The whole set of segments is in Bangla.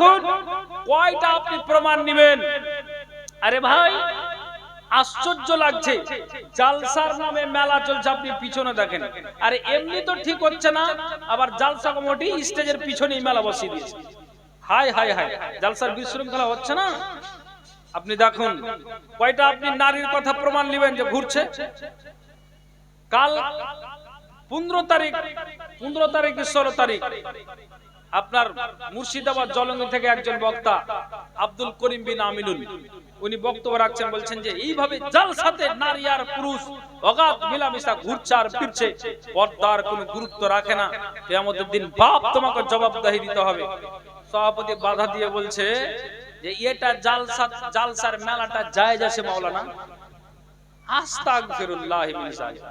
দেখুন কয়টা আপনি প্রমাণ নেবেন। আরে ভাই আশ্চর্য লাগছে, জালসার নামে মেলা চলছে, আপনি পিছনে দেখেন। আরে এমনি তো ঠিক হচ্ছে না, আবার জালসা কমিটি স্টেজের পিছনেই মেলা বসিয়ে দিয়েছে। হাই হাই হাই, জালসার বিশৃঙ্খলা হচ্ছে না? আপনি দেখুন কয়টা আপনি নারীর কথা প্রমাণ নেবেন যে ঘুরছে। কাল 15 তারিখ 16 তারিখ আপনার মুর্শিদাবাদ জলঙ্গি থেকে একজন বক্তা আব্দুল করিম বিন আমিনুল উনি বক্তব্য রাখছেন, বলছেন যে এইভাবে জালসাতে নারী আর পুরুষ অগাধ মিলামিশা ঘুরছে আর ফিরছে, পর্দার কোনো গুরুত্ব রাখে না, কিয়ামতের দিন বাপ তোমাকে জবাবদিহি দিতে হবে। সভাপতি বাধা দিয়ে বলছে যে এটা জালসার মেলাটা জায়েজ আছে মাওলানা? আস্তাগফিরুল্লাহ মিন যালিক।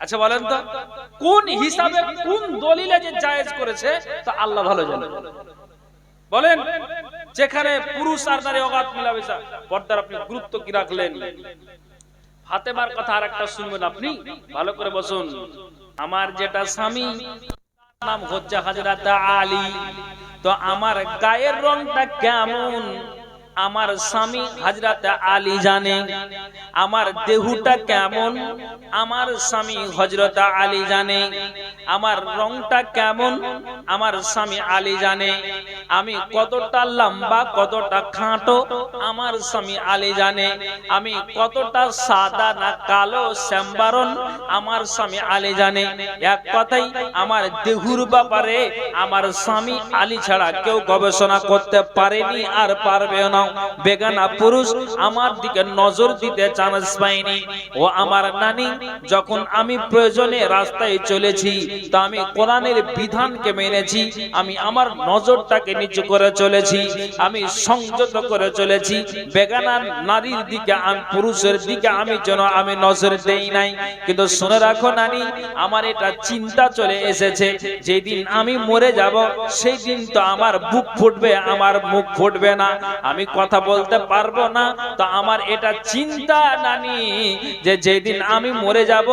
আচ্ছা বলেন তো কোন হিসাবে কোন দলিলে যে জায়েজ করেছে তা আল্লাহ ভালো জানে। বলেন যেখানে পুরুষ আর নারী অগাধ মিলামেশা, পর্দার আপনি গুরুত্ব কি রাখলেন? ফাতেমার কথা আরেকটা শুনবেন, আপনি ভালো করে বসুন। আমার যেটা স্বামী নাম হচ্ছে হযরত আলী, তো আমার গায়ের রংটা কেমন আমার স্বামী হযরত আলী জানে, আমার দেহটা কেমন আমার স্বামী হযরত আলী জানে, আমার রংটা কেমন আমার স্বামী আলী জানে, আমি কতটা লম্বা কতটা খাটো আমার স্বামী আলী জানে, আমি কতটা সাদা না কালো শ্যামবরণ আমার স্বামী আলী জানে। এক কথাই আমার দেহুর ব্যাপারে আমার স্বামী আলী ছাড়া কেউ গবেষণা করতে পারেনি আর পারবে না। বেগানা পুরুষ আমার দিকে নজর দিতে চান্স পায়নি। ও আমার নানি, যখন আমি প্রয়োজনে রাস্তায় চলেছি তা আমি কোরআনের বিধানকে মেনেছি, আমি আমার নজরটাকে নিচু করে চলেছি, আমি সংযত করে চলেছি। বেগানা নারীর দিকে পুরুষের দিকে আমি যেন আমি নজর দেই নাই। কিন্তু শুনে রাখো নানি, আমার এটা চিন্তা চলে এসেছে, যেদিন আমি মরে যাব সেই দিন তো আমার বুক ফুটবে, আমার মুখ ফুটবে না, আমি কথা বলতে পারবো না। তো আমার এটা চিন্তা নানি যে যেদিন আমি মরে যাব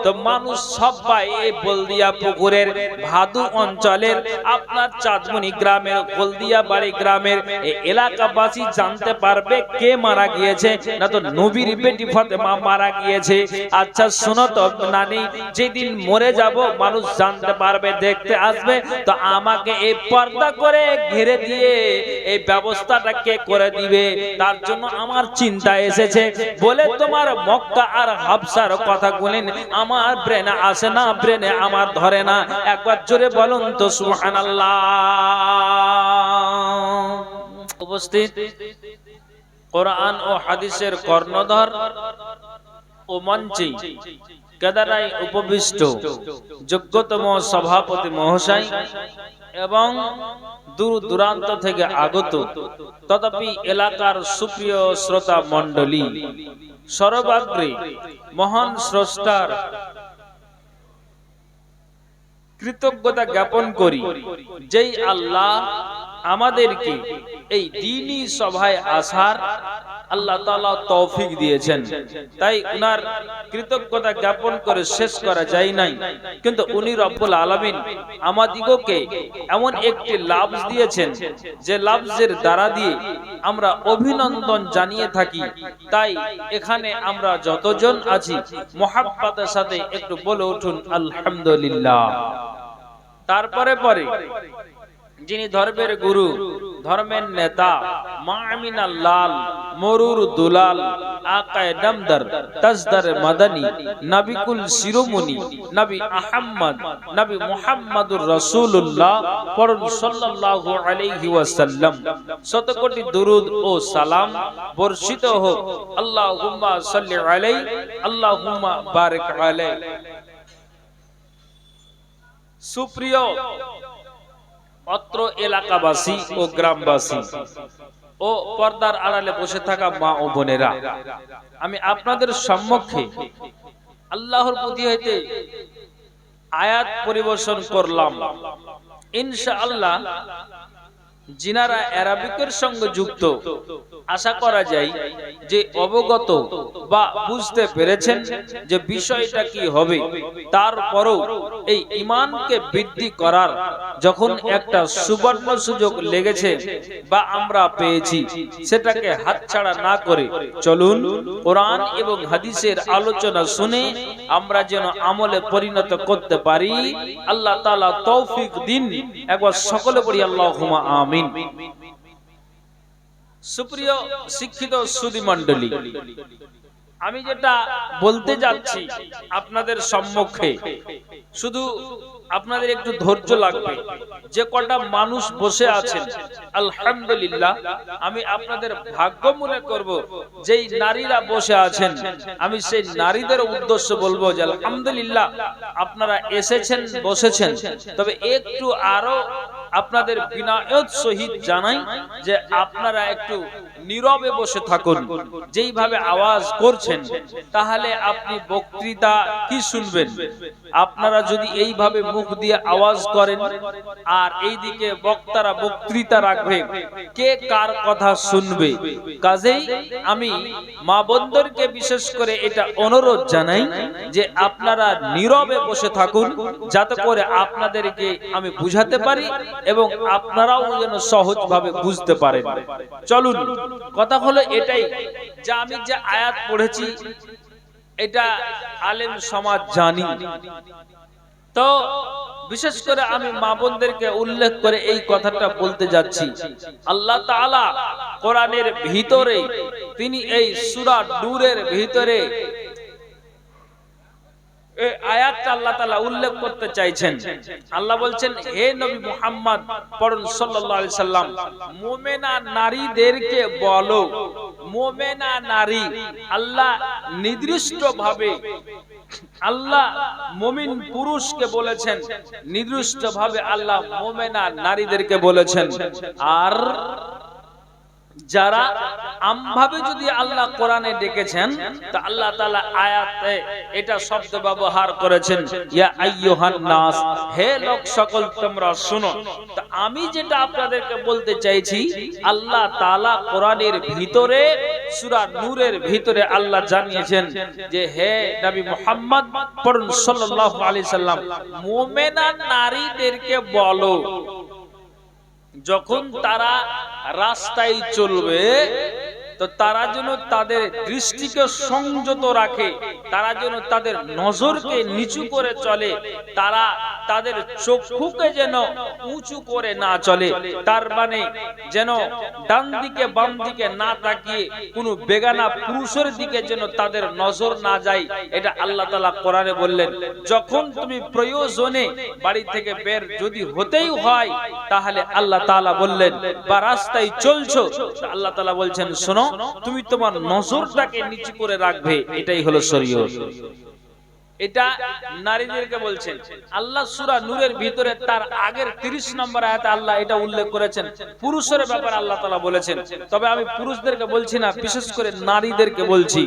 তো মানুষ সবাই এই বলদিয়া পুকুরের ভাদু অঞ্চলের আপনার চাঁদমণি গ্রামের হলদিয়া বাড়ি গ্রামের এলাকাবাসী জানতে পারবে কে মারা গিয়েছে, না তো নবীর বেটি ফাতেমা মারা গিয়েছে। আচ্ছা শোনো তো নানি, যেদিন মরে যাব মানুষ জানতে পারবে, দেখতে আসবে, তো আমাকে এই পর্দা করে ঘিরে দিয়ে এই ব্যবস্থাটা কে করে দিবে, তার জন্য আমার চিন্তা এসেছে বলে তোমার মক্কা আর হাবশার কথা বলেন আমার ব্রেনে আসে না, ব্রেনে আমার ধরে না। একবার জোরে বলুন তো সুবহানাল্লাহ। উপস্থিত কোরআন ও হাদিসের কর্ণধার ও মঞ্চে কেদারায় উপবিষ্ট যোগ্যতম সভাপতি মহাশয় এবং দূর দূরান্ত থেকে আগত তথাপি এলাকার সুপ্রিয় শ্রোতা মণ্ডলী, সর্বাগ্রে মহান স্রষ্টার কৃতজ্ঞতা জ্ঞাপন করি, যেই আল্লাহ আমাদেরকে এই দ্বীনি সভায় আসার আল্লাহ তাআলা তৌফিক দিয়েছেন। তাই উনার কৃতজ্ঞতা জ্ঞাপন করে শেষ করা যায় নাই। কিন্তু উনি রব্বুল আলামিন আমাদিগকে এমন একটি লাফজ দিয়েছেন যে লাফজের দ্বারা দিয়ে আমরা অভিনন্দন জানিয়ে থাকি। তাই এখানে আমরা যতজন আছি মুহাব্বতের সাথে একটু বলে উঠুন আলহামদুলিল্লাহ। তারপরে পরে যিনি ধর্মের গুরু, ধর্মের নেতা, মামিনা লাল মরুর দুলাল, আকায়ে নামদার তাজদার মাদানী, নবিকুল শিরোমণি নবী আহমদ নবী মুহাম্মদুর রাসূলুল্লাহ পড়ুন সাল্লাল্লাহু আলাইহি ওয়াসাল্লাম। শত কোটি দরুদ ও সালাম বর্ষিত হোক। আল্লাহুম্মা সাল্লি আলাইহি আল্লাহুম্মা বারিক আলাইহি। সুপ্রিয় অত্র এলাকাবাসী ও গ্রামবাসী ও পর্দার আড়ালে বসে থাকা মা ও বোনেরা, আমি আপনাদের সম্মুখে আল্লাহর প্রতি হইতে আয়াত পরিবেশন করলাম। ইনশাআল্লাহ যিনারা আরবিকের সঙ্গে যুক্ত আশা করা যায় যে অবগত বা বুঝতে পেরেছেন যে বিষয়টা কি হবে। তারপরও এই ঈমানকে বৃদ্ধি করার যখন একটা সুবর্ণ সুযোগ লেগেছে বা আমরা পেয়েছি, সেটাকে হাতছাড়া না করে চলুন কোরআন এবং হাদিসের আলোচনা শুনে আমরা যেন আমলে পরিণত করতে পারি। আল্লাহ তাআলা তৌফিক দিন। একবার সকলে পড়ি আল্লাহুম্মা আমিন। সুপ্রিয় শিক্ষিত সুধী মণ্ডলী, আমি যেটা বলতে যাচ্ছি আপনাদের সম্মুখে, শুধু আপনাদের একটু ধৈর্য লাগবে। যে কটা মানুষ বসে আছেন আলহামদুলিল্লাহ, আমি আপনাদের ভাগ্য মনে করব যেই নারীরা বসে আছেন, আমি সেই নারীদের উদ্দেশ্য বলবো যে আলহামদুলিল্লাহ আপনারা এসেছেন, বসেছেন। তবে একটু আরো আপনাদের বিনয়ের সহিত জানাই যে আপনারা একটু নীরবে বসে থাকুন। যেইভাবে আওয়াজ করছেন তাহলে আপনি বক্তৃতা কি শুনবেন? আপনারা যদি এইভাবে মুখ দিয়ে আওয়াজ করেন আর এইদিকে বক্তারা বক্তৃতা রাখবে, কে কার কথা শুনবে? কাজেই আমি মা বোনদেরকে বিশেষ করে এটা অনুরোধ জানাই যে আপনারা নীরবে বসে থাকুন, যাতে করে আপনাদেরকে আমি বুঝাতে পারি এবং আপনারাও যেন সহজভাবে বুঝতে পারেন। চলুন, কথা হলো এটাই যে আমি যে আয়াত পড়েছি এটা আলেম সমাজ জানি, তো বিশেষ করে আমি মা বোনদেরকে উল্লেখ করে এই কথাটা বলতে যাচ্ছি। আল্লাহ তাআলা কোরআনের ভিতরে তিনি এই সূরা নূরের ভিতরে এই আয়াতটা আল্লাহ তাআলা উল্লেখ করতে চাইছেন। আল্লাহ বলছেন, হে নবী মুহাম্মদ পড়ুন সাল্লাল্লাহু আলাইহি সাল্লাম, মুমিনা নারীদেরকে বলো। মুমিনা নারী আল্লাহ নির্দিষ্টভাবে, আল্লাহ মুমিন পুরুষকে বলেছেন, নির্দিষ্টভাবে আল্লাহ মুমিনা নারীদেরকে বলেছেন। আর যারা আমভাবে যদি আল্লাহ কোরআনে ডেকেছেন, তা আল্লাহ তাআলা আয়াতে এটা শব্দ ব্যবহার করেছেন, ইয়া আইয়ুহান নাস, হে লোক সকল তোমরা শুনো। তো আমি যেটা আপনাদেরকে বলতে চাইছি, আল্লাহ তাআলা কোরআনের ভিতরে সূরা নূরের ভিতরে আল্লাহ জানিয়েছেন যে হে নবী মুহাম্মদ পড়ুন সাল্লাল্লাহু আলাইহি সাল্লাম, মুমিনা নারীদেরকে বলো যখন তারা রাস্তায় চলবে তো তারা যেন তাদের দৃষ্টিকে সংযত রাখে, তারা যেন তাদের নজরকে নিচু করে চলে, তারা তাদের চক্ষুকে যেন উঁচু করে না চলে। তার মানে যেন ডান দিকে বাম দিকে না তাকিয়ে কোনো বেগানা পুরুষের দিকে যেন তাদের নজর না যায়। এটা আল্লাহ তাআলা কোরআনে বললেন। যখন তুমি প্রয়োজনে বাড়ি থেকে বের যদি হতেই হয়, তাহলে আল্লাহ তাআলা বললেন, বা রাস্তায় চলছো, আল্লাহ তাআলা বলছেন শোনো, তুমি তোমার নজরটাকে নিচু করে রাখবে। এটাই হলো শরীয়ত। এটা নারীদেরকে বলছেন আল্লাহ। সূরা নূরের ভিতরে তার আগের 30 নম্বর আয়াতে আল্লাহ এটা উল্লেখ করেছেন, পুরুষের ব্যাপারে আল্লাহ তাআলা বলেছেন। তবে আমি পুরুষদেরকে বলছি না, বিশেষ করে নারীদেরকে বলছি।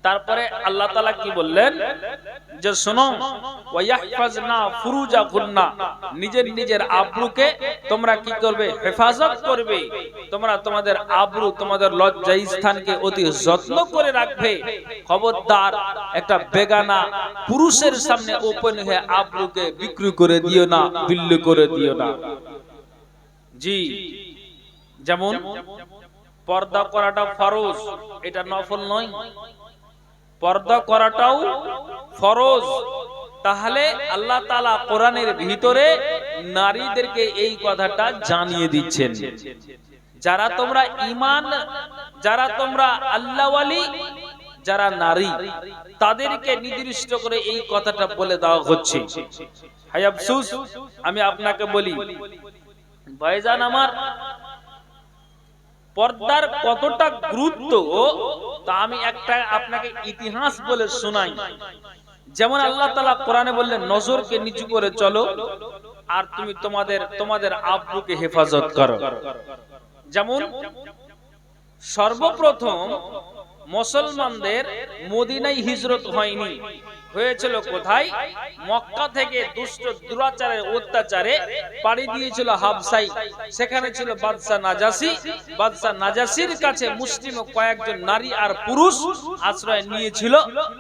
তারপরে আল্লাহ তাআলা কি বললেন যে শোনো, ওয়ায়াহফাজনা ফুরুজাকুন্না, নিজের নিজের আব্রুকে তোমরা কি করবে? হেফাজত করবে। তোমরা তোমাদের আব্রু, তোমাদের লজ্জা স্থানকে অতি যত্ন করে রাখবে। খবরদার একটা বেগানা পুরুষের সামনে ওপেন হয়ে আব্রুকে বিক্রি করে দিও না, বিল্লি করে দিও না। জি, যেমন পর্দা করাটা ফরজ, এটা নফল নয়। পর্দা করাটাও ফরজ। তাহলে আল্লাহ তাআলা কোরআনের ভিতরে নারীদেরকে এই কথাটা জানিয়ে দিচ্ছেন, যারা তোমরা ঈমান, যারা তোমরা আল্লাহওয়ালি, যারা নারী, তাদেরকে নির্দিষ্ট করে এই কথাটা বলে দেওয়া হচ্ছে। হায় আফসোস, আমি আপনাকে বলি ভাইজান আমার, পর্দার কতটা গুরুত্ব তা আমি একটা আপনাকে ইতিহাস বলে শোনাই। যেমন আল্লাহ তাআলা কোরআনে বললেন নজরকে নিচু করে চলো আর তুমি তোমাদের আব্রুকে হেফাজত করো। যেমন সর্বপ্রথম মুসলমানদের মদিনায় হিজরত হয়নি, হয়েছিল কোথায়? মক্কা থেকে দুষ্ট দুরাচারের অত্যাচারে পাড়ি দিয়েছিল হাবশায়। সেখানে ছিল বাদশা নাজাসি। বাদশা নাজাসির কাছে মুসলিম কয়েকজন নারী আর পুরুষ আশ্রয় নিয়েছিল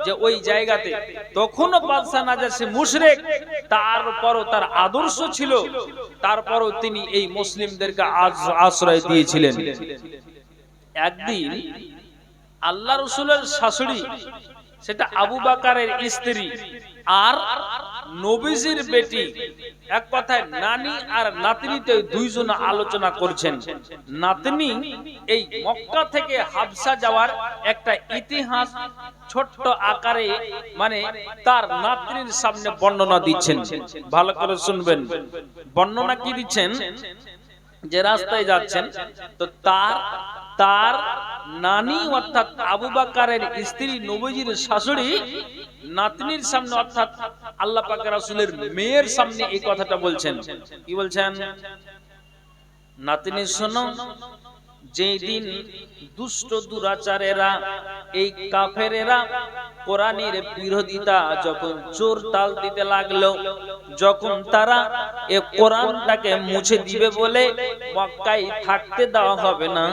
যে ওই জায়গাতে। তখনও বাদশা নাজাসি মুশরিক, তারপরও তার আদর্শ ছিল, তারপরও তিনি এই মুসলিমদেরকে আশ্রয় দিয়েছিলেন। একদিন আল্লাহ রাসূলের শাশুড়ি, সেটা আবু বকরের স্ত্রী আর নবীজির বেটি, এক কথায় নানি আর নাতনিতে দুইজন আলোচনা করছেন। নাতনি এই মক্কা থেকে হাবশা যাওয়ার একটা ইতিহাস ছোট্ট আকারে মানে তার নাতনির সামনে বর্ণনা দিচ্ছেন। ভালো করে শুনবেন। বর্ণনা কি দিচ্ছেন? যে রাস্তায় যাচ্ছেন তো তার নানি অর্থাৎ আবু বকরের স্ত্রী নবীজির শাশুড়ি নাতনির সামনে অর্থাৎ আল্লাহ পাকের রাসূলের মেয়ের সামনে এই কথাটা বলছেন। কি বলছেন? নাতনি শোনো, যেদিন দুষ্ট দুরাচারেরা এই কাফেরেরা কোরআনের বিরোধিতা যখন জোর তাল দিতে লাগলো, যখন তারা এই কোরআনটাকে মুছে দিবে বলে মক্কায় থাকতে দেওয়া হবে না,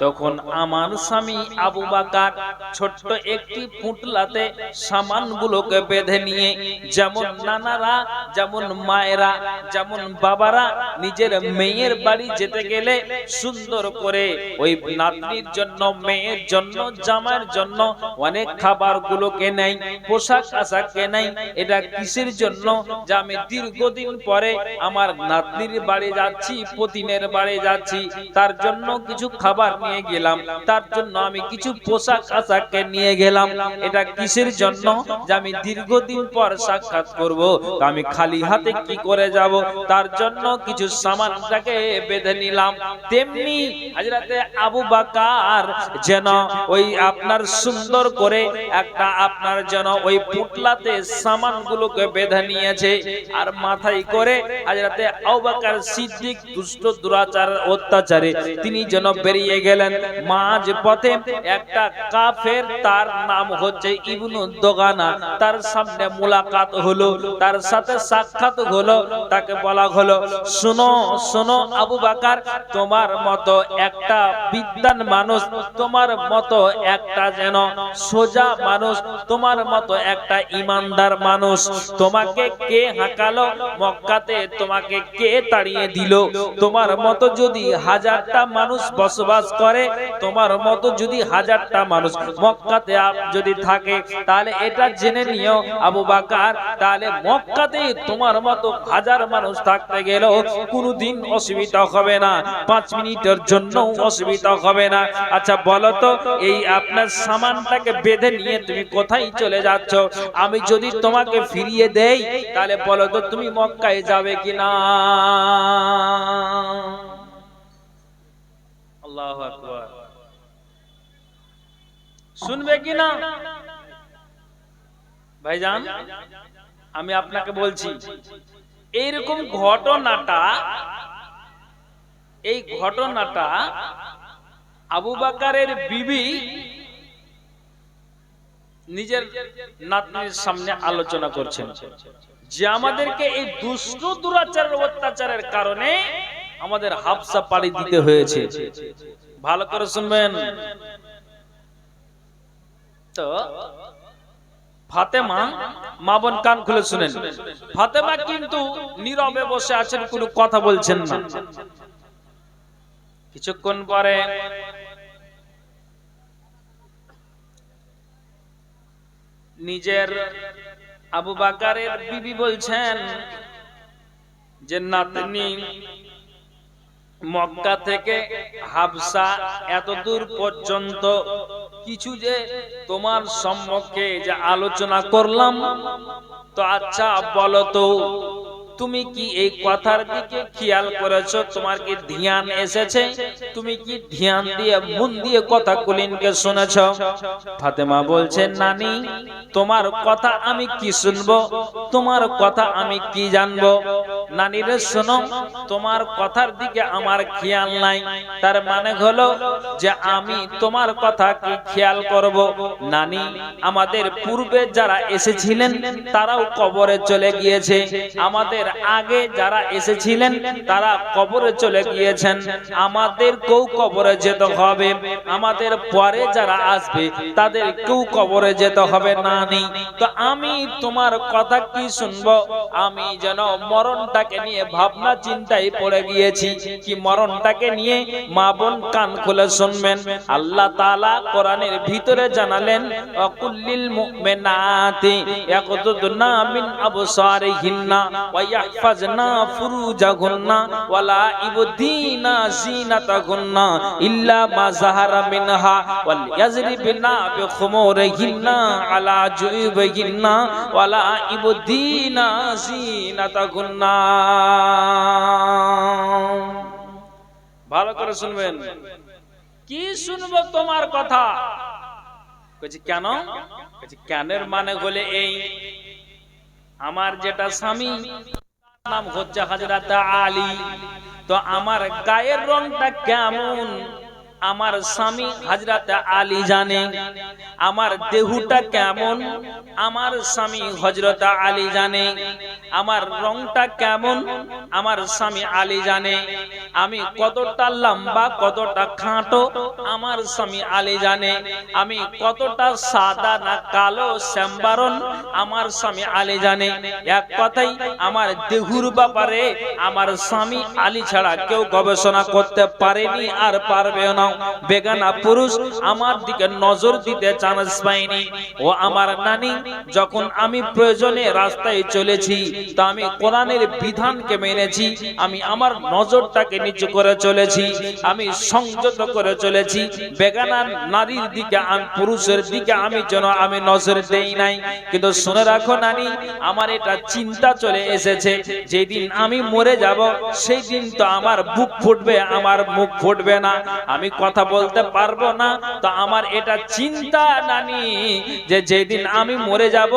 তখন আমার স্বামী আবু বকর ছোট্ট একটি পুটলাতে সামানগুলোকে বেঁধে নিয়ে, যেমন নানারা, যেমন মায়েরা, যেমন বাবারা নিজের মেয়ের বাড়ি যেতে গেলে সুন্দর করে ওই নাতনির জন্য, মেয়ের জন্য, জামাইয়ের জন্য অনেক খাবারগুলোকে নেয়, পোশাক আশাককে নেয়। এটা কিসের জন্য? যে আমি দীর্ঘদিন পরে আমার নাতনির বাড়ি যাচ্ছি, পতিনের বাড়ি যাচ্ছি, তার জন্য কিছু খাবার নিয়ে গেলাম, তার জন্য আমি কিছু পোশাক আশাককে নিয়ে গেলাম। এটা কিসের জন্য? যে আমি দীর্ঘদিন পর সাক্ষাৎ করব, তো আমি খালি হাতে কি করে যাব, তার জন্য কিছু সামানটাকে বেঁধে নিলাম। তেমনি হযরতে আবু বকর যেন ওই আপনার সুন্দর করে একটা আপনার যেন ওই পুটলাতে সামানগুলোকে বেঁধে নিয়েছে, আর মাথায় করে হযরতে আবু বকর সিদ্দিক দুষ্ট দুরাচার অত্যাচারে তিনি যেন বেরিয়ে গেলেন। মাঝ পথে একটা কাফের, তার নাম হচ্ছে ইবনু দোগানা, তার সামনে মুলাকাত হলো, তার সাথে সাক্ষাৎ হলো। তাকে বলা হলো, শোনো শোনো আবু বকর, তোমার মতো একটা বিদ্বান মানুষ, তোমার মতো একটা যেন সোজা মানুষ, তোমার মতো একটা ইমানদার মানুষ, তোমাকে কে হাঁকালো মক্কাতে? তোমাকে কে তাড়িয়ে দিল? তোমার মতো যদি হাজারটা মানুষ বসবাস করে, তোমার মতো যদি হাজারটা মানুষ মক্কাতে যদি থাকে, তাহলে এটা জেনে নিও আবু বকর, তাহলে মক্কাতে তোমার মতো হাজার মানুষ থাকতে গেলেও কোনোদিন অসুবিধা হবে না, 5 মিনিটের জন্য অসুবিধা হবে না। আচ্ছা বলো তো, এই আপনার সামানটাকে বেঁধে নিয়ে তুমি কোথায় চলে যাচ্ছ? আমি যদি তোমাকে ফিরিয়ে দেই, তাহলে বলো তো তুমি মক্কায় যাবে কিনা? আল্লাহু আকবার। শুনবে কিনা? ভাইজান আমি আপনাকে বলছি, এইরকম ঘটনাটা আবু বকরের বিবি নিজের নাতনির সামনে আলোচনা করছেন যে আমাদেরকে এই দুষ্ট দুরাচারের অত্যাচারের কারণে আমাদের হাবশা পাড়ি দিতে হয়েছে। ভালো করে শুনবেন তো। ফাতেমা, মা বোন কান খুলে শুনেন, ফাতেমা কিন্তু নীরবে বসে আছেন, কোনো কথা বলছেন না। কিছুক্ষণ পরে নিজের আবু বকরের বিবি বলছেন যে নাতনি, মক্কা থেকে হাবশা এত দূর পর্যন্ত কিছু যে তোমার সম্মুখে যে আলোচনা করলাম, তো আচ্ছা বলো তো তুমি কি এই কথার দিকে খেয়াল করেছো? তোমার কি ধ্যান এসেছে? তুমি কি ধ্যান দিয়ে মন দিয়ে কথাগুলিকে শুনেছো? ফাতেমা বলছেন, নানি তোমার কথা আমি কি শুনবো, তোমার কথা আমি কি জানবো? নানি রে শোনো, তোমার কথার দিকে আমার খেয়াল নাই, তার মানে হলো যে আমি তোমার কথা কি খেয়াল করব? নানি, আমাদের পূর্বে যারা এসেছিলেন তারাও কবরে চলে গিয়েছে, আমাদের আগে যারা এসেছিলেন তারা কবরে চলে গিয়েছেন, আমাদেরকেও কবরে যেতে হবে, আমাদের পরে যারা আসবে তাদেরকেও কবরে যেতে হবে নানি। তো আমি তোমার কথা কি শুনবো? আমি যেন মরণটাকে নিয়ে ভাবনা চিন্তায় পড়ে গিয়েছি। কি মরণটাকে নিয়ে? মা বোন কান খুলে শুনবেন, আল্লাহ তাআলা কোরআনের ভিতরে জানালেন, অকুল্লিল মুমিনাতি ইয়াকুদুনা মিন আবসারিহিন্না ওয়া ইয়াহফাজনা ফুরুজাহুন্না ওয়ালা ইবদিনা জিনাতাহুন্না ইল্লা মা যাহারা মিনহা ওয়াল ইয়াজরিবনা বিখুমুরিহিন্না আলা জুয়ুবিহিন্না ওয়ালা ইবদিনা জিনাতাহুন্না। ভালো করে শুনবেন। কি শুনবো তোমার কথা? কইছি কেন? কইছি কেনের মানে হলে এই, আমার যেটা স্বামী নাম হচ্ছে হযরত আলী, তো আমার গায়ের রংটা কেমন আমার স্বামী হযরত আলী জানে, আমার দেহটা কেমন আমার স্বামী হযরত আলী জানে, আমার রংটা কেমন আমার স্বামী আলী জানে, আমি কতটা লম্বা কতটা খাটো আমার স্বামী আলী জানে, আমি কতটা সাদা না কালো শ্যামবরণ আমার স্বামী আলী জানে। এক কথাই আমার দেহুর ব্যাপারে আমার স্বামী আলী ছাড়া কেউ গবেষণা করতে পারেনি আর পারবে না। বেগানা পুরুষ আমার দিকে নজর দিতে চান্স পায়নি। ও আমার নানি, যখন আমি প্রয়োজনে রাস্তায় চলেছি তা আমি কোরআনের বিধানকে মেনেছি, আমি আমার নজরটাকে নিচু করে চলেছি, আমি সংযত করে চলেছি। বেগানা নারীর দিকে আমি পুরুষের দিকে আমি যেন আমি নজর দেই নাই। কিন্তু শুনে রাখো নানি, আমার এটা চিন্তা চলে এসেছে, যেদিন আমি মরে যাব সেই দিন তো আমার বুক ফুটবে, আমার মুখ ফুটবে না, আমি কথা বলতে পারবো না। তো আমার এটা চিন্তা নানি, যে যেদিন আমি মরে যাব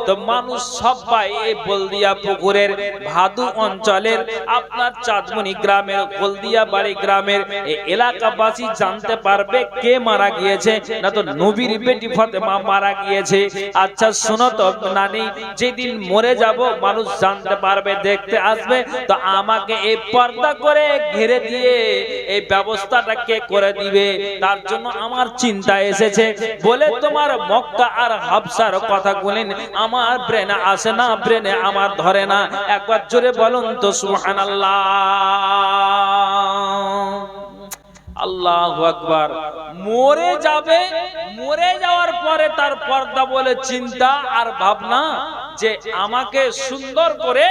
তো মানুষ সবাই এই বলদিয়া পুকুরের ভাদু অঞ্চলের আপনার চাঁদমণি গ্রামের হলদিয়া বাড়ি গ্রামের এই এলাকাবাসী জানতে পারবে কে মারা গিয়েছে, না তো নবীর বেটি ফাতেমা মারা গিয়েছে। আচ্ছা শোনো তো নানি, যেদিন মরে যাব মানুষ জানতে পারবে, দেখতে আসবে, তো আমাকে এই পর্দা করে ঘিরে দিয়ে এই ব্যবস্থাটা কে করে দিবে? তার জন্য আমার চিন্তা এসেছে বলে তোমার মক্কা আর হাবশার কথা বলেন আমার ব্রেনে আসে না, ব্রেনে আমার ধরে না। একবার জোরে বলুন তো সুবহানাল্লাহ, আল্লাহু আকবার। মরে যাবে, মরে যাওয়ার পরে তার পর্দা বলে চিন্তা আর ভাবনা যে আমাকে সুন্দর করে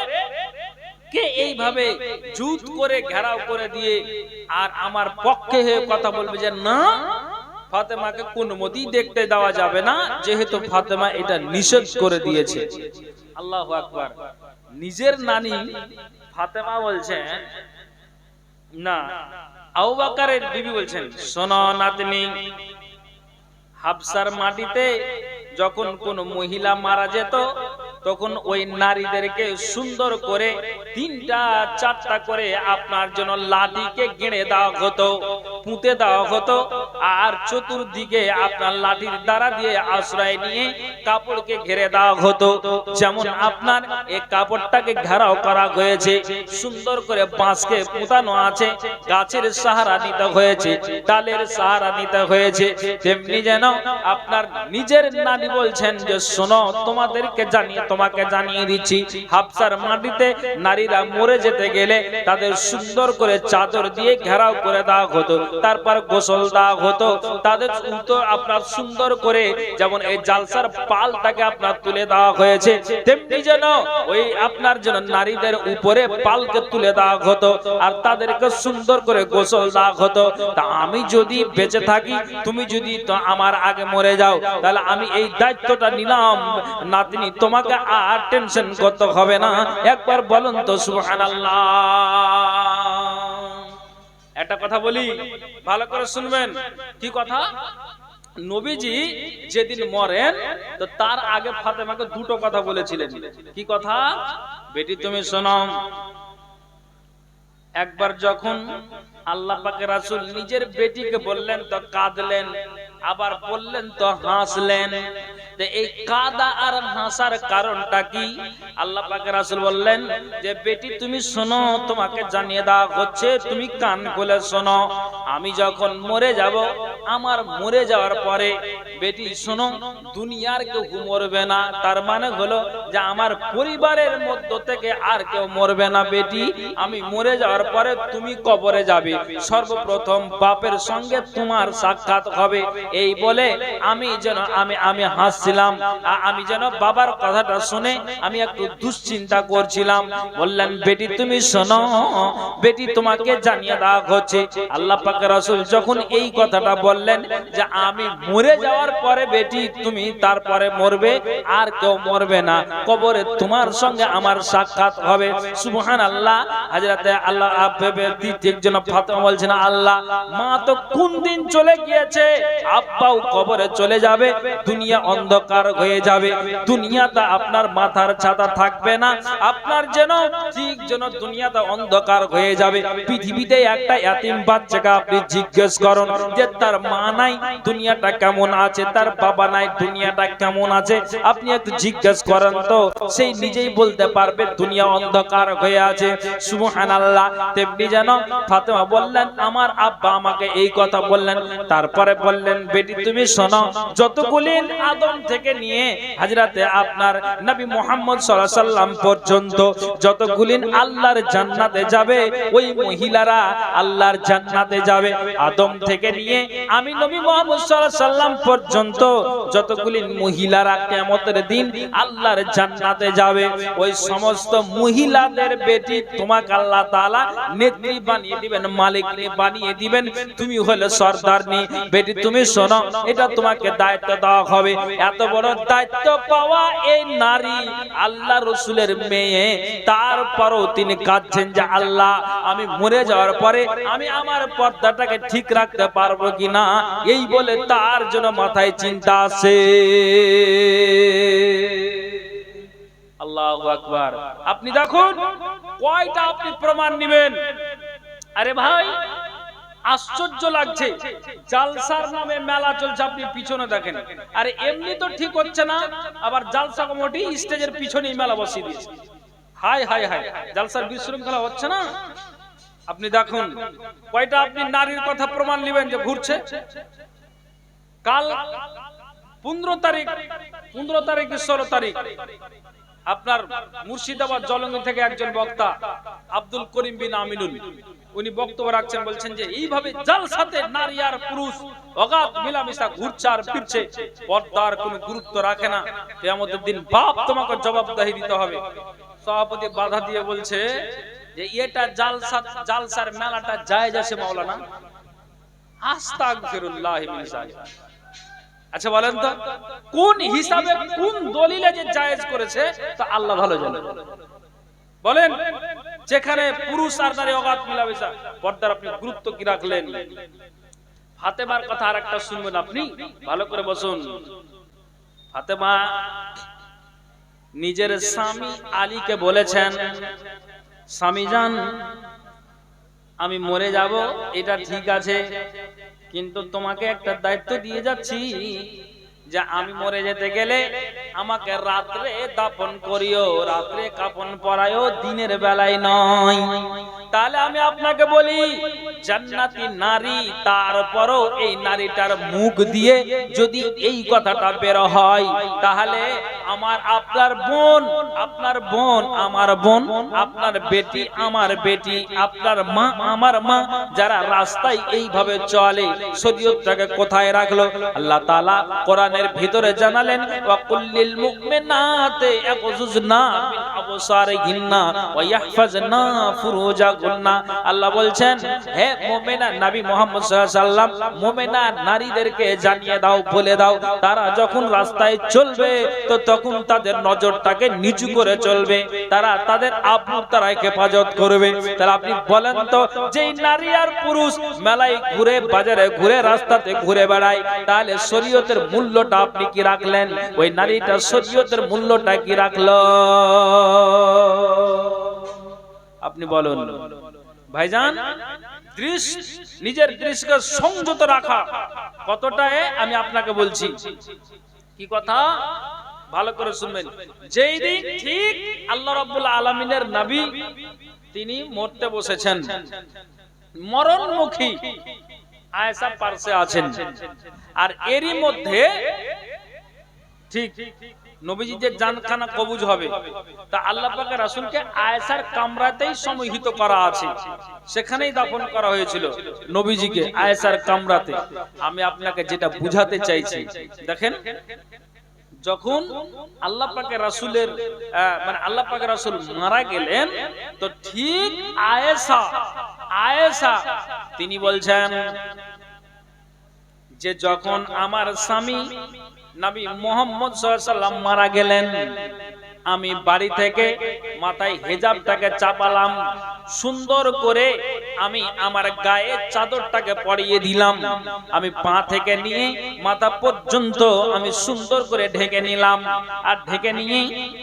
কে এইভাবে জুত করে ঘেরাও করে দিয়ে আর আমার পক্ষে হয়ে কথা বলবে যে না, ফাতেমাকে কোন মতেই দেখতে দেওয়া যাবে না, যেহেতু ফাতেমা এটা নিষেধ করে দিয়েছে। আল্লাহু আকবার। নিজের নানি ফাতেমা বলছেন না, আবু বকরের বিবি বলছেন, শোনো নাতনি, হাবশার মাটিতে যখন কোন মহিলা মারা যেত তখন ওই নারীদেরকে সুন্দর করে 3টা 4টা করে আপনার জন্য লাঠিকে গেড়ে দেওয়া হতো, পুঁতে দেওয়া হতো, আর চতুর্দিকে আপনার লাঠির দ্বারা দিয়ে আশ্রয় নিয়ে কাপড়কে ঘিরে দেওয়া হতো। যেমন আপনার এই কাপড়টাকে ঘেরাও করা হয়েছে, সুন্দর করে বাঁশকে পুঁতানো আছে, গাছের সাহারা নিতে হয়েছে, ডালের সাহারা নিতে হয়েছে, তেমনি যেন আপনার নিজের নানি বলছেন যে শোনো, তোমাকে জানিয়ে দিচ্ছি, হাবশার মাটিতে নারীরা মরে যেতে গেলে তাদের সুন্দর করে চাদর দিয়ে ঘেরাও করে দেওয়া হতো, তারপর গোসল দেওয়া হতো, তাদের আপনার সুন্দর করে যেমন এই জালসার পালটাকে আপনার তুলে দেওয়া হয়েছে, তেমনি যেন ওই আপনার জন্য নারীদের উপরে পালকে তুলে দেওয়া হতো আর তাদেরকে সুন্দর করে গোসল দেওয়া হতো। তা আমি যদি বেঁচে থাকি, তুমি যদি তো আমার আগে মরে যাও, তাহলে আমি এই দায়িত্বটা নিলাম নাতনি, তোমাকে আর টেনশন করতে হবে না। একবার বলুন তো সুবহানাল্লাহ। একটা কথা বলি, ভালো করে শুনবেন। কি কথা? নবীজি যেদিন মরেন তো তার আগে ফাতেমাকে 2টো কথা বলেছিলেন। কি কথা? বেটি তুমি শোনো, একবার যখন আল্লাহ পাকের রাসূল নিজের বেটিকে বললেন তো কাঁদলেন, আবার বললেন তো হাসলেন। এই কাঁদা আর হাসার কারণটা কি? আল্লাহ পাকের রাসূল বললেন যে বেটি তুমি শোনো, তোমাকে জানিয়ে দেওয়া হচ্ছে, তুমি কান খুলে শোনো। আমি যখন মরে যাব, আমার মরে যাওয়ার পরে বেটি শোনো, দুনিয়ার কেউ মরবে না। তার মানে হলো যে আমার পরিবারের মধ্য থেকে আর কেউ মরবে না। বেটি আমি মরে যাওয়ার পরে তুমি কবরে যাবে, সর্বপ্রথম বাপের সঙ্গে তোমার সাক্ষাৎ হবে। এই বলে আমি হাসছিলাম, আমি যেন বাবার কথাটা শুনে আমি একটু দুশ্চিন্তা করছিলাম। বললেন বেটি তুমি শোনো, বেটি তোমাকে জানিয়ে দেওয়া হচ্ছে। আল্লাহ পাকের রাসূল যখন এই কথাটা বললেন যে আমি মরে যাওয়ার পরে বেটি তুমি তারপরে মরবে, আর কেউ মরবে না, কবরে তোমার সঙ্গে আমার সাক্ষাৎ হবে। সুবহানাল্লাহ। হযরতে আল্লাহ একজন ফাতেমা বলছেন আল্লাহ, মা তো কোন দিন চলে গিয়েছে, আব্বাও কবরে চলে যাবে, দুনিয়া অন্ধকার হয়ে যাবে, দুনিয়াটা আপনার মাথার ছাতা থাকবে না, আপনার যেন দুনিয়াটা অন্ধকার হয়ে যাবে। পৃথিবীতে একটা এতিম বাচ্চাকে আপনি জিজ্ঞেস করুন যে তার মা নাই, দুনিয়াটা কেমন আছে, তার বাবা নাই, দুনিয়াটা কেমন আছে, আপনি একটু জিজ্ঞেস করেন তো, সেই নিজেই বলতে পারবে দুনিয়া অন্ধকার হয়ে আছে। সুবহানাল্লাহ। তেমনি যেন ফাতেমা বললেন আমার আব্বা আমাকে এই কথা বললেন, তারপরে বললেন বেটি তুমি শোনো, যতগুলিন আদম থেকে নিয়ে হযরতে আপনার নবী মুহাম্মদ সাল্লাল্লাহু আলাইহি সাল্লাম পর্যন্ত যতগুলিন আল্লাহর জান্নাতে যাবে, ওই মহিলারা আল্লাহর জান্নাতে যাবে। আদম থেকে নিয়ে আমি নবী মুহাম্মদ সাল্লাল্লাহু আলাইহি সাল্লাম পর্যন্ত যতগুলিন মহিলারা কিয়ামতের দিন আল্লাহর জান্নাতে যাবে, ওই সমস্ত মহিলাদের বেটি তোমাকে আল্লাহ তাআলা নেত্রী বানিয়ে দিবেন, মালিক বানিয়ে দিবেন, তুমি হলে সরদারনি। বেটি তুমি শোনো, এটা তোমাকে দায়িত্ব দেওয়া হবে। এত বড় দায়িত্ব পাওয়া এই নারী আল্লাহ রাসূলের মেয়ে, তারপরও তিনি কাঁদছেন যে আল্লাহ আমি মরে যাওয়ার পরে আমি আমার পর্দাটাকে ঠিক রাখতে পারবো কিনা, এই বলে তার জন্য মাথায় চিন্তা আছে। আল্লাহু আকবার। আপনি দেখুন কয়টা আপনি প্রমাণ নেবেন। আরে ভাই আশ্চর্য লাগছে, জালসার নামে মেলা চলছে, আপনি পিছনে দেখেন। আরে এমনি তো ঠিক হচ্ছে না, আবার জালসা কমিটি স্টেজের পিছনেই মেলা বসিয়ে দিয়েছে। হাই হাই হাই, জালসার বিশৃঙ্খলা হচ্ছে না? আপনি দেখুন কয়টা আপনি নারীর কথা প্রমাণ নেবেন যে ঘুরছে। কাল 15 তারিখ 16 তারিখ আপনার মুর্শিদাবাদ জলঙ্গি থেকে একজন বক্তা আব্দুল করিম বিন আমিনুল, উনি বক্তব্য রাখছেন, বলছেন যে এইভাবে জালসাতে নারী আর পুরুষ অগাধ মিলামিশা ঘুরছে আর ফিরছে, পর্দার কোনো গুরুত্ব রাখে না, কিয়ামতের দিন বাপ তোমাকে জবাবদিহি দিতে হবে। সভাপতি বাধা দিয়ে বলছে যে এটা জালসার মেলাটা জায়েজ আছে মাওলানা? আস্তাগফিরুল্লাহ মিন যালিক। আচ্ছা বলেন তো কোন হিসাবে কোন দলিলে যে জায়েজ করেছে তা আল্লাহ ভালো জানে। বলেন যেখানে পুরুষ আর নারী অগাধ মিলামেশা, পর্দার আপনি গুরুত্ব কি রাখলেন? ফাতেমার কথা আরেকটা শুনবেন, আপনি ভালো করে বসুন। ফাতেমা নিজের স্বামী আলীকে বলেছেন, স্বামী জান আমি মরে যাব এটা ঠিক আছে, কিন্তু তোমাকে একটা দায়িত্ব দিয়ে যাচ্ছি যে আমি মরে যেতে গেলে আমাকে রাত্রে দাফন করিও, রাত্রে কাফন পরায়ও, দিনের বেলায় নয়। তাহলে আমি আপনাকে বলি জান্নাতি নারী, তারপরও এই নারীটার মুখ দিয়ে যদি এই কথাটা বের হয়, তাহলে আমার আপনার বোন, আপনার বোন আমার বোন, আপনার বেটি আমার বেটি, আপনার মা আমার মা, যারা রাস্তায় এইভাবে চলে শরীয়তটাকে কোথায় রাখলো? আল্লাহ তাআলা কোরআনের ভিতরে জানালেন ওয়াকুল্লিল মুমিনাতি ইয়াকুযুজনা মিন আবসারিহিন্না ওয়া ইয়াহফাজনা ফুরুজাহুন্না। আল্লাহ বলছেন হে মুমিনা নবী মুহাম্মদ সাল্লাল্লাহু আলাইহি সাল্লাম, মুমিনা নারীদেরকে জানিয়ে দাও, বলে দাও, তারা যখন রাস্তায় চলবে তো তখন তাদের নজরটাকে নিচু করে চলবে, তারা তাদের আব্রুর তারা হেফাজত করবে। তাহলে আপনি বলেন তো যেই নারী আর পুরুষ মেলায় ঘুরে, বাজারে ঘুরে, রাস্তাতে ঘুরে বেড়ায়, তাহলে শরীয়তের মূল্যটা আপনি কি রাখলেন? ওই নারীটা শরীয়তের মূল্যটা কি রাখলো? আপনি বলুন। ভাইজান নিজের দৃষ্টিকে সংযত রাখা কতটা আমি আপনাকে বলছি। কি কথা ভালো করে শুনবেন। যেই দিন ঠিক আল্লাহ রাব্বুল আলামিনের নবী তিনি মরতে বসেছেন, মরণমুখী আয়েশা পাশে আছেন, আর এরই মধ্যে ঠিক নবীজি যে জানখানা কবুজ হবে, তা আল্লাহ পাকের রাসূলকে আয়েশার কামরাতেই সমাহিত করা আছে, সেখানেই দাফন করা হয়েছিল নবীজিকে আয়েশার কামরাতে। আমি আপনাকে যেটা বুঝাতে চাইছি, দেখেন যখন আল্লাহ পাকের রাসূলের মানে আল্লাহ পাকের রাসূল মারা গেলেন, তো ঠিক আয়েশা তিনি বলছেন যে যখন আমার স্বামী নবী মুহাম্মদ সাল্লাল্লাহু আলাইহি ওয়াসাল্লাম মারা গেলেন, আমি বাড়ি থেকে মাথায় হিজাবটাকে চাপালাম, সুন্দর করে আমি আমার গায়ে চাদরটাকে পরিয়ে দিলাম, আমি পা থেকে নিয়ে মাথা পর্যন্ত আমি সুন্দর করে ঢেকে নিলাম, আর ঢেকে নিয়ে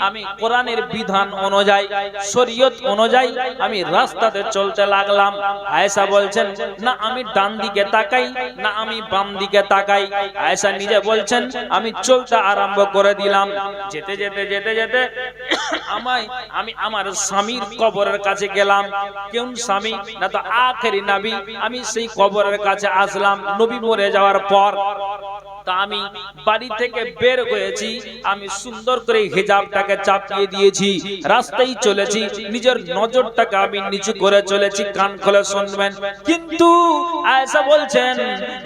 আমি কোরআনের বিধান অনুযায়ী শরীয়ত অনুযায়ী আমি রাস্তাতে চলতে লাগলাম। আয়েশা বলছেন না আমি ডান দিকে তাকাই না আমি বাম দিকে তাকাই, আয়েশা নিজে বলছেন আমি চলতে আরম্ভ করে দিলাম। যেতে যেতে যেতে যেতে আমি আমার স্বামীর কবরের কাছে গেলাম। কোন স্বামী? না তো আখেরি নবী। আমি সেই কবরের কাছে আসলাম নবী মরে যাওয়ার পর। তা আমি বাড়ি থেকে বের হয়েছি, আমি সুন্দর করে হিজাবটাকে চাপিয়ে দিয়েছি, রাস্তায় চলেছি, নিজের নজরটাকে আমি নিচু করে চলেছি। কান খুলে শুনবেন। কিন্তু আয়েশা বলছেন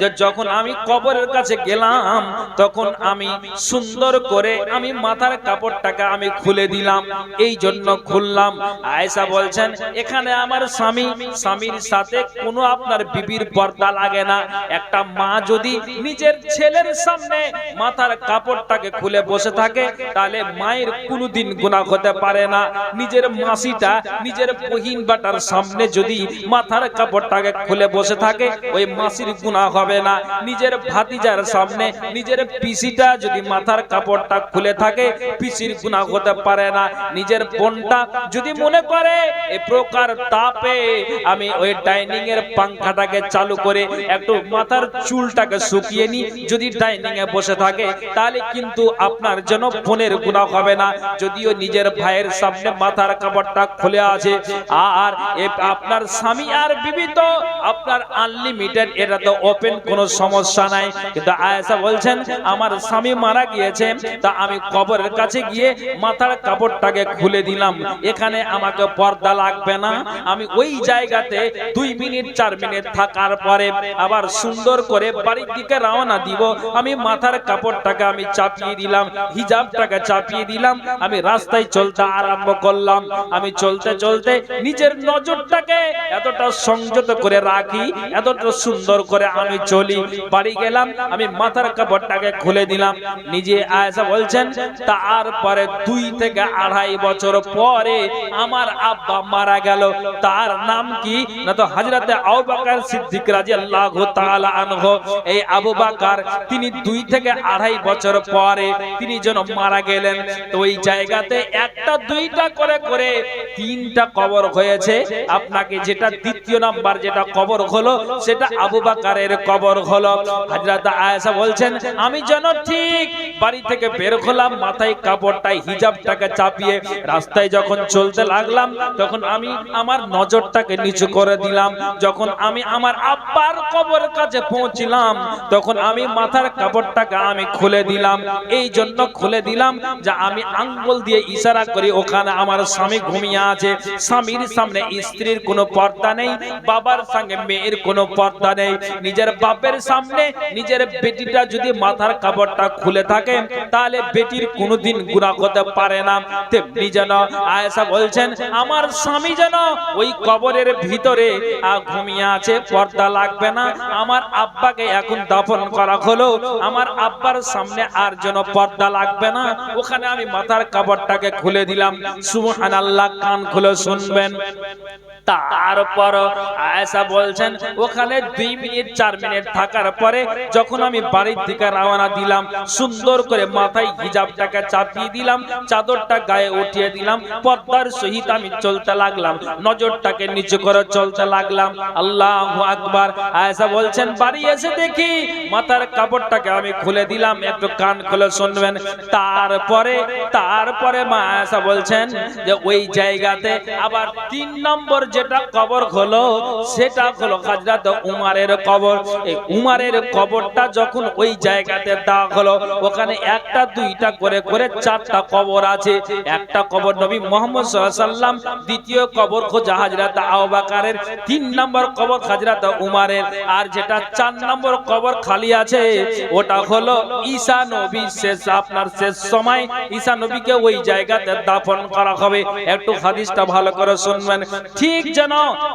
যে যখন আমি কবরের কাছে গেলাম, তখন আমি সুন্দর করে আমি মাথার কাপড়টাকে আমি খুলে দিলাম। এই জন্য খুললাম। আয়েশা বলছেন এখানে আমার স্বামীর সাথে কোনো আপনার বিবির পর্দা লাগে না। একটা মা যদি নিজের ছেলের সামনে মাথার কাপড়টাকে খুলে বসে থাকে, তাহলে মায়ের কোনোদিন গুনাহ হতে পারে না। নিজের মাসিটা নিজের বহিন বাটার সামনে যদি মাথার কাপড়টাকে খুলে বসে থাকে, ওই মাসির গুনাহ হবে না। নিজের ভাতিজার সামনে নিজের পিসিটা যদি মাথার কাপড়টা খুলে থাকে, পিসির গুনাহ হতে পারে না। নিজের বোনটা যদি মনে করে এই প্রকার তাপে আমি ওই ডাইনিং এর পাংখাটাকে চালু করে একটু মাথার চুলটাকে শুকিয়ে নি, যদি ডাইনিং এ বসে থাকে, তাহলে কিন্তু আপনার জন্য বোনের গুনাহ হবে না। যদিও নিজের ভাইয়ের সামনে মাথার কাপড়টা খুলে আছে, আর আপনার স্বামী আর বিবি তো আপনার আনলিমিটেড, এটা তো ওপেন, কোনো সমস্যা নাই। কিন্তু আয়েশা বলছেন আমার স্বামী মারা গিয়েছে, তা আমি কবরের কাছে গিয়ে মাথার কাপড়টাকে খুলে দিলাম, এখানে আমাকে পর্দা লাগবে না। আমি ওই জায়গাতে 2 মিনিট 4 মিনিট থাকার পরে আবার সুন্দর করে বাড়ির দিকে রওনা দিব। আমি মাথার কাপড়টাকে আমি চাপিয়ে দিলাম, হিজাবটাকে চাপিয়ে দিলাম, আমি রাস্তায় চলতে আরম্ভ করলাম। আমি চলতে চলতে নিজের নজরটাকে এতটা সংযত করে রাখি, এতটা সুন্দর করে আমি চলি। বাড়ি গেলাম, আমি মাথার কাপড়টাকে খুলে দিলাম। নিজে আয়েশা বলছেন তারপরে 2 থেকে 2.5 বছর পরে আমার আব্বা মারা গেল। তার নাম কি? না তো হযরতে আবু বকর সিদ্দিক রাদিয়াল্লাহু তাআলা আনহু। এই আবু বকর তিনি 2 থেকে 2.5 বছর পরে তিনি যেন মারা গেলেন। তো ওই জায়গাতে একটা দুইটা করে করে 3টা কবর হয়েছে। আপনাকে যেটা দ্বিতীয় নাম্বার যেটা কবর হলো, সেটা আবু বকরের কবর হলো। হযরত আয়েশা বলছেন আমি যেন ঠিক বাড়ি থেকে বের হলাম, মাথায় কাপড়টা হিজাবটাকে চাপিয়ে রাস্তায় যখন চলতে লাগলাম, তখন আমি আমার নজরটাকে নিচু করে দিলাম। যখন আমি আমার আব্বার কবরের কাছে পৌঁছলাম, তখন আমি মাথার কাপড়টাকে আমি খুলে দিলাম। এই জন্য খুলে দিলাম যে আমি আঙ্গুল দিয়ে ইশারা করি ওখানে আমার স্বামী ঘুমিয়ে আছে। স্বামীর সামনে স্ত্রীর কোনো পর্দা নেই, বাবার সঙ্গে মেয়ের কোনো পর্দা নেই। নিজের বাপের সামনে নিজের বেটিটা যদি মাথার কাপড়টা খুলে থাকে, তাহলে বেটির কোনোদিন গুনাহ হতে পারে না। তেমনি যেন আয়েশা বলছেন আমার স্বামী যেন ওই কবরের ভিতরে ঘুমিয়ে আছে, পর্দা লাগবে না। আমার আব্বাকে এখন দাফন করা হলো, আমার আব্বার সামনে আর যেন পর্দা লাগবে না, ওখানে আমি মাথার কাপড়টাকে খুলে দিলাম। সুবহানাল্লাহ, কান খুলে শুনবেন। তারপর আয়েশা বলছেন ওখানে 2 মিনিট 4 মিনিট থাকার পরে যখন আমি বাড়ির দিকে রওনা দিলাম, সুন্দর করে মাথায় হিজাবটাকে চাপিয়ে দিলাম, চাদরটা গায়ে উঠিয়ে দিলাম, পর্দার সহিত আমি চলতে লাগলাম, নজরটাকে নিচু করে চলতে লাগলাম। আল্লাহু আকবার। আয়েশা বলছেন বাড়ি এসে দেখি মাথার কাপড়টাকে আমি খুলে দিলাম, একটু কান খুলে শুনবেন। তারপরে মা আয়েশা বলছেন যে ওই জায়গাতে আবার 3 নম্বর যেটা কবর হলো সেটা হলো হযরত উমারের কবর। এই উমারের কবরটা যখন ওই জায়গাতে দেওয়া হলো, ওখানে একটা দুইটা করে করে 4টা কবর আছে। একটা কবর নবী মুহাম্মদ সাল্লাল্লাহু আলাইহি ওয়াসাল্লাম, দ্বিতীয় কবর খোঁজা হযরত আবু বকরের, 3 নম্বর কবর হযরত উমারের, আর যেটা 4 নম্বর কবর খালি আছে ওটা হলো ঈসা নবী শেষ সময় ঈসা নবীকে ওই জায়গাতে দাফন করা হবে। একটু হাদিসটা ভালো করে শুনবেন। ঠিক যেন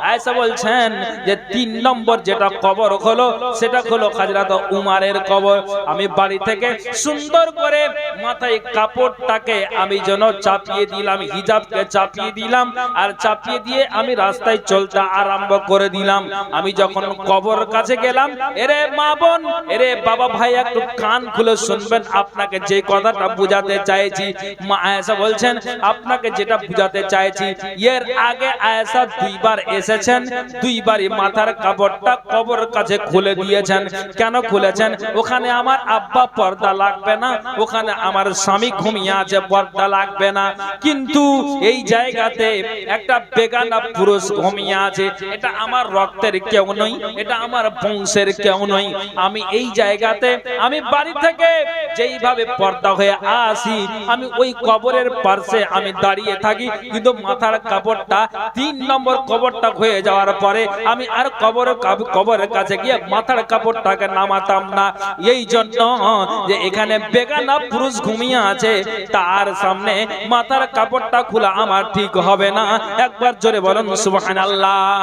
আয়েশা বলছেন যে 3 নম্বর যেটা কবর হলো সেটা হলো হযরত উমারের কবর। আমি বাড়ি থেকে সুন্দর করে মাথায় কাপড়টাকে আমি যেন চাপিয়ে দিলাম, হিজাবকে চাপিয়ে দিলাম, আর চাপিয়ে দিয়ে আমি রাস্তায় চলতে আরম্ভ করে দিলাম। আমি যখন কবর কাছে গেলাম, এরে মা বোন, এরে বাবা ভাই, একটু কান খুলে শুনবেন, আপনাকে যে কথাটা বুঝাতে চাইছি। মা আয়েশা বলছেন আপনাকে যেটা বুঝাতে চাইছি, এর আগে আয়েশা 2 বার এসেছেন, 2 বারই মাথার কাপড়টা কবর কাছে খুলে দিয়েছেন। কেন খুলেছেন? ওখানে আমার আব্বা পর্দা লাগবে না, ওখানে আমার স্বামী ঘুমিয়ে আছে, পর্দা লাগবে না। কিন্তু এই জায়গাতে একটা বেগানা পুরুষ ঘুমিয়ে আছে, এটা আমার রক্তের কেউ নয়, এটা আমার বংশের কেউ নয়। আমি এই জায়গাতে আমি বাড়ি থেকে যেইভাবে পর্দা হয়ে আসি, আমি ওই কবরের পাশে আমি দাঁড়িয়ে থাকি, কিন্তু মাথার কাপড়টা 3 নম্বর কবরটা হয়ে যাওয়ার পরে আমি আর কবরের কাছে গিয়ে মাথার কাপড়টাকে নামাতাম না। এই জন্য যে এখানে বেগানা পুরুষ ঘুমিয়ে আছে, তার সামনে মাথার কাপড়টা খোলা আমার ঠিক হবে না। একবার জোরে বলুন সুবহানাল্লাহ।